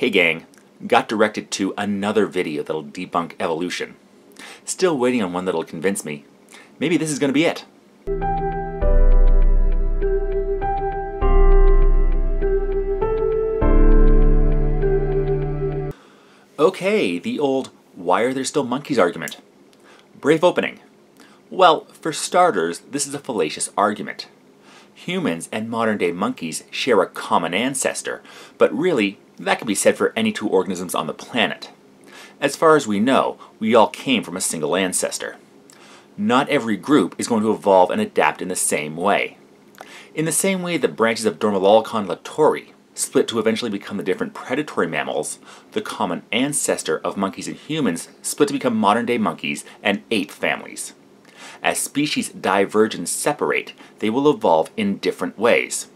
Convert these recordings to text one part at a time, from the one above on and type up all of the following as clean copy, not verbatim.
Hey gang, got directed to another video that'll debunk evolution. Still waiting on one that'll convince me. Maybe this is going to be it. Okay, the old why are there still monkeys argument. Brave opening. Well, for starters, this is a fallacious argument. Humans and modern-day monkeys share a common ancestor, but really, that can be said for any two organisms on the planet. As far as we know, we all came from a single ancestor. Not every group is going to evolve and adapt in the same way. In the same way that branches of Dormilolocon leptori split to eventually become the different predatory mammals, the common ancestor of monkeys and humans split to become modern-day monkeys and ape families. As species diverge and separate, they will evolve in different ways.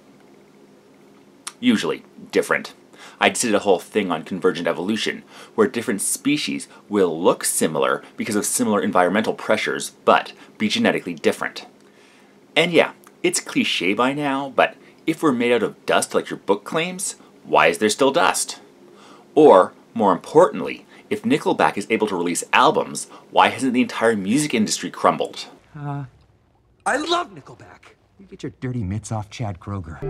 Usually different. I just did a whole thing on convergent evolution, where different species will look similar because of similar environmental pressures, but be genetically different. And yeah, it's cliché by now, but if we're made out of dust like your book claims, why is there still dust? Or, more importantly, if Nickelback is able to release albums, why hasn't the entire music industry crumbled? I love Nickelback. You get your dirty mitts off Chad Kroger.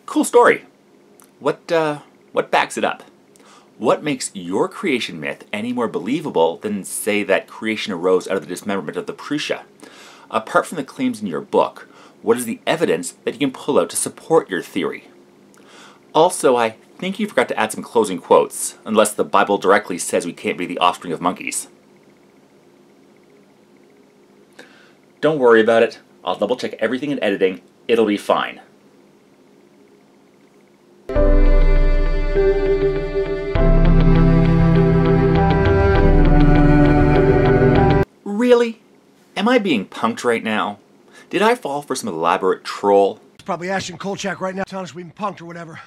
Cool story. What backs it up? What makes your creation myth any more believable than, say, that creation arose out of the dismemberment of the Prusa? Apart from the claims in your book, what is the evidence that you can pull out to support your theory? Also, I think you forgot to add some closing quotes, unless the Bible directly says we can't be the offspring of monkeys. Don't worry about it. I'll double check everything in editing. It'll be fine. Really? Am I being punked right now? Did I fall for some elaborate troll? It's probably Ashton Kolchak right now telling us we've been punked or whatever.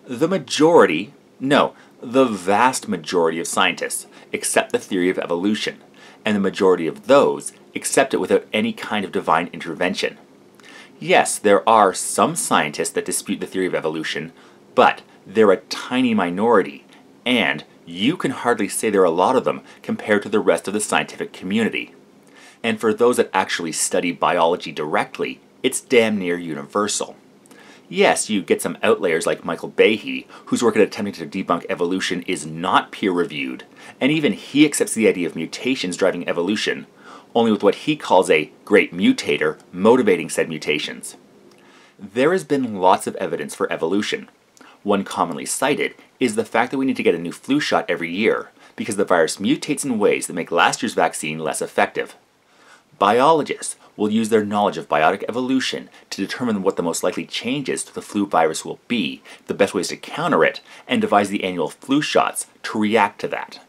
The majority, no, the vast majority of scientists accept the theory of evolution, and the majority of those accept it without any kind of divine intervention. Yes, there are some scientists that dispute the theory of evolution, but they're a tiny minority, and you can hardly say there are a lot of them compared to the rest of the scientific community. And for those that actually study biology directly, it's damn near universal. Yes, you get some outliers like Michael Behe, whose work at attempting to debunk evolution is not peer-reviewed, and even he accepts the idea of mutations driving evolution, only with what he calls a great mutator motivating said mutations. There has been lots of evidence for evolution. One commonly cited is the fact that we need to get a new flu shot every year, because the virus mutates in ways that make last year's vaccine less effective. Biologists will use their knowledge of biotic evolution to determine what the most likely changes to the flu virus will be, the best ways to counter it, and devise the annual flu shots to react to that.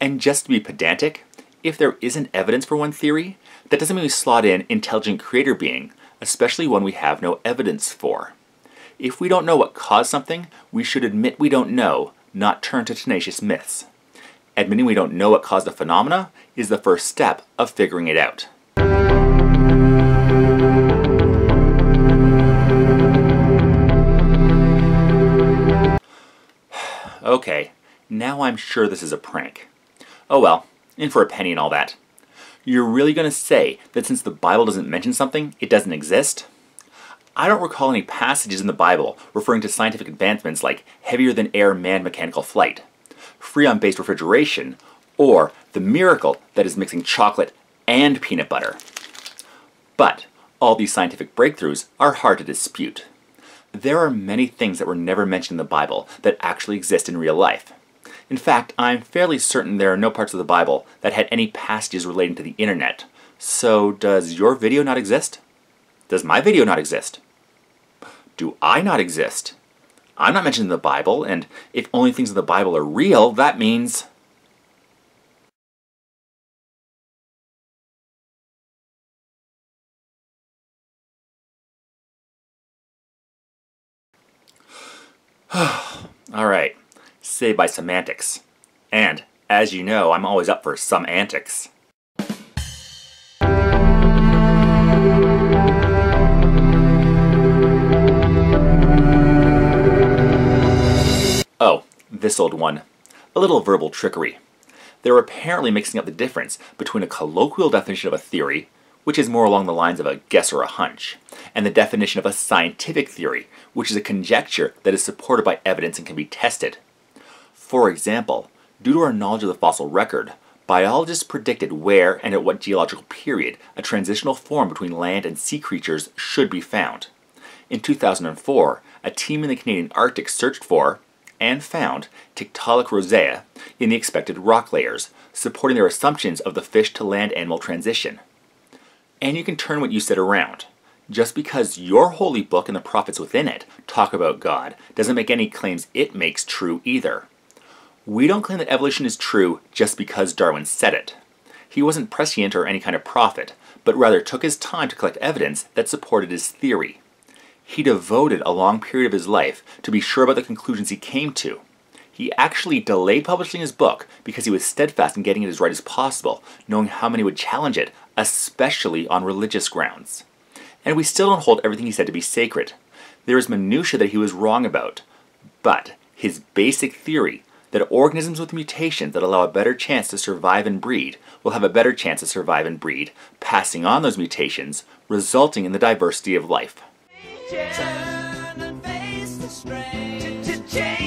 And just to be pedantic, if there isn't evidence for one theory, that doesn't mean we slot in intelligent creator being, especially one we have no evidence for. If we don't know what caused something, we should admit we don't know, not turn to tenacious myths. Admitting we don't know what caused a phenomena is the first step of figuring it out. Okay, now I'm sure this is a prank. Oh well, in for a penny and all that. You're really going to say that since the Bible doesn't mention something, it doesn't exist? I don't recall any passages in the Bible referring to scientific advancements like heavier-than-air manned mechanical flight, Freon-based refrigeration, or the miracle that is mixing chocolate and peanut butter. But all these scientific breakthroughs are hard to dispute. There are many things that were never mentioned in the Bible that actually exist in real life. In fact, I'm fairly certain there are no parts of the Bible that had any passages relating to the internet. So does your video not exist? Does my video not exist? Do I not exist? I'm not mentioned in the Bible, and if only things in the Bible are real, that means... Alright, saved by semantics. And, as you know, I'm always up for some antics. Oh, this old one. A little verbal trickery. They were apparently mixing up the difference between a colloquial definition of a theory, which is more along the lines of a guess or a hunch, and the definition of a scientific theory, which is a conjecture that is supported by evidence and can be tested. For example, due to our knowledge of the fossil record, biologists predicted where and at what geological period a transitional form between land and sea creatures should be found. In 2004, a team in the Canadian Arctic searched for, and found, Tiktaalik rosea in the expected rock layers, supporting their assumptions of the fish-to-land animal transition. And you can turn what you said around. Just because your holy book and the prophets within it talk about God doesn't make any claims it makes true either. We don't claim that evolution is true just because Darwin said it. He wasn't prescient or any kind of prophet, but rather took his time to collect evidence that supported his theory. He devoted a long period of his life to be sure about the conclusions he came to. He actually delayed publishing his book because he was steadfast in getting it as right as possible, knowing how many would challenge it, especially on religious grounds. And we still don't hold everything he said to be sacred. There is minutiae that he was wrong about, but his basic theory that organisms with mutations that allow a better chance to survive and breed will have a better chance to survive and breed, passing on those mutations, resulting in the diversity of life. Turn and face the strange.